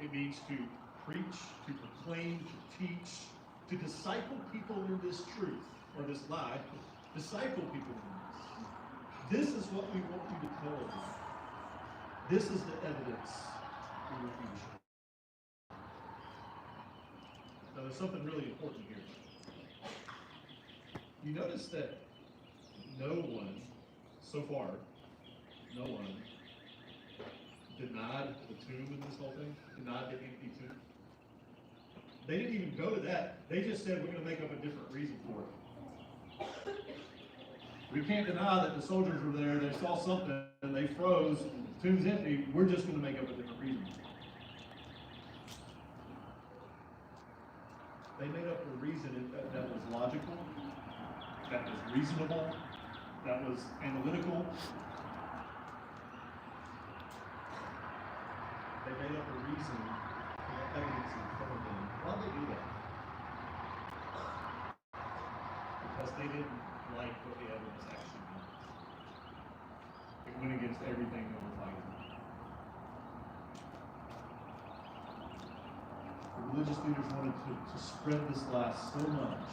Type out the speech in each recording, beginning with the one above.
It means to preach, to proclaim, to teach, to disciple people in this truth, or this lie. Disciple people in this. This is what we want you to tell us. This is the evidence we want you to show. Now, there's something really important here. You notice that no one, so far, no one denied the tomb in this whole thing, denied the empty tomb. They didn't even go to that. They just said, we're going to make up a different reason for it. We can't deny that the soldiers were there, they saw something, and they froze, the tomb's empty, we're just going to make up a different reason. They made up a reason that was logical, that was reasonable, that was analytical. They made up a reason for the evidence in front of them. Why did they do that? Because they didn't like what the evidence actually meant. It went against everything they were fighting. The religious leaders wanted to spread this lie so much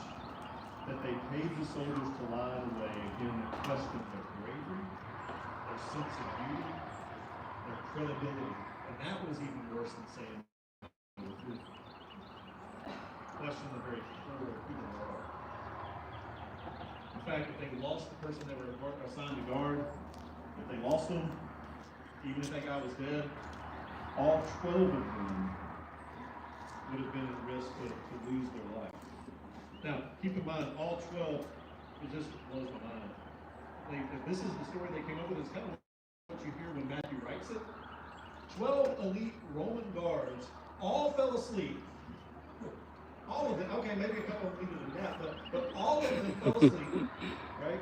that they paid the soldiers to lie away, again, that questioned their bravery, their sense of beauty, their credibility. And that was even worse than saying they were truthful. Question the very core of who they are. In fact, if they lost the person they were assigned to guard, if they lost them, even if that guy was dead, all 12 of them would have been at risk to lose their life. Now, keep in mind, all 12, it just blows my mind. If this is the story they came up with, it's kind of what you hear when Matthew writes it. 12 elite Roman guards all fell asleep. All of them, okay, maybe a couple of them needed a nap, but all of them fell asleep, right?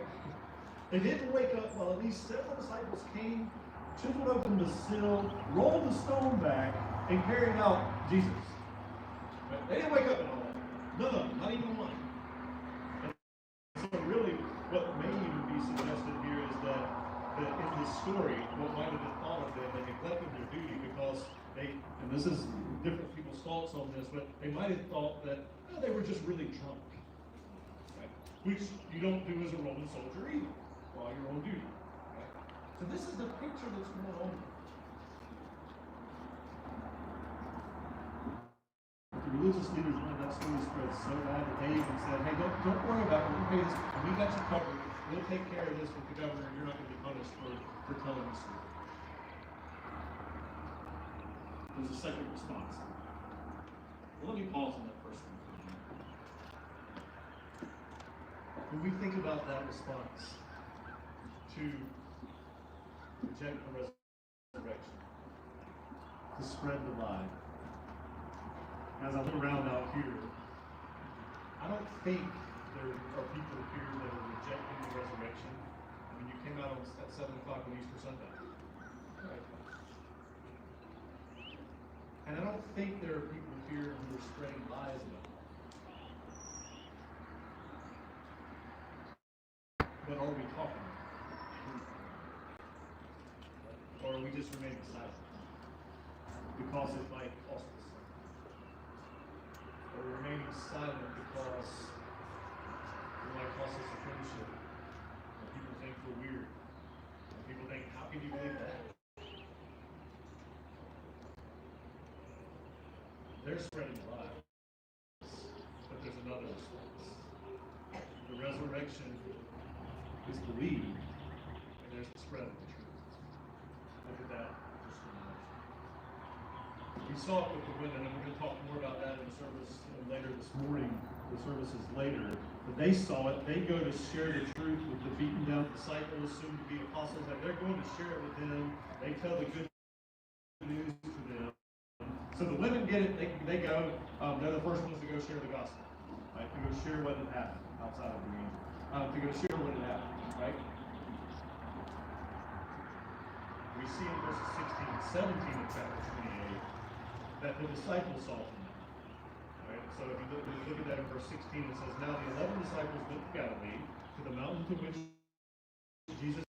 They didn't wake up while at least several disciples came, chiseled open the sill, rolled the stone back, and carried out Jesus. Right? They didn't wake up at all. None of them, not even one. And so really, what may even be suggested here is that in this story, what might have been thought of them, they neglected their duty because they, and this is different people's thoughts on this, but they might have thought that they were just really drunk, right? Which you don't do as a Roman soldier either, while you're on duty, right? So this is the picture that's going on. The religious leaders wanted that story spread so bad that they even said, hey, don't worry about it, we'll pay this, we got you covered, we'll take care of this with the governor, you're not going to be punished for telling the story. There's a second response. Well, let me pause on that first one for a minute. When we think about that response to reject the resurrection, to spread the lie, as I look around out here, I don't think there are people here that are rejecting the resurrection. I mean, you came out at 7 o'clock on Easter Sunday. Right? And I don't think there are people here who are spreading lies about it. But are we talking about it? Or are we just remaining silent? Because it might cost us something. Or remaining silent because it might cost us a friendship. Or people think we're weird. Or people think, how can you believe that? They're spreading lies. But there's another response. The resurrection is believed, and there's the spread of the truth. Look at that just a minute. We saw it with the women, and we're going to talk more about that in the service later this morning, the services later. But they saw it. They go to share the truth with the beaten down disciples, soon to be apostles. Like they're going to share it with them. They tell the good news to them. So the women get it. They go. They're the first ones to go share the gospel, right? To go share what had happened outside of the angel. To go share what had happened, right? We see in verses 16 and 17 of chapter 28 that the disciples saw from them. Right? So if you look at that in verse 16, it says, now the 11 disciples went to Galilee, to the mountain to which Jesus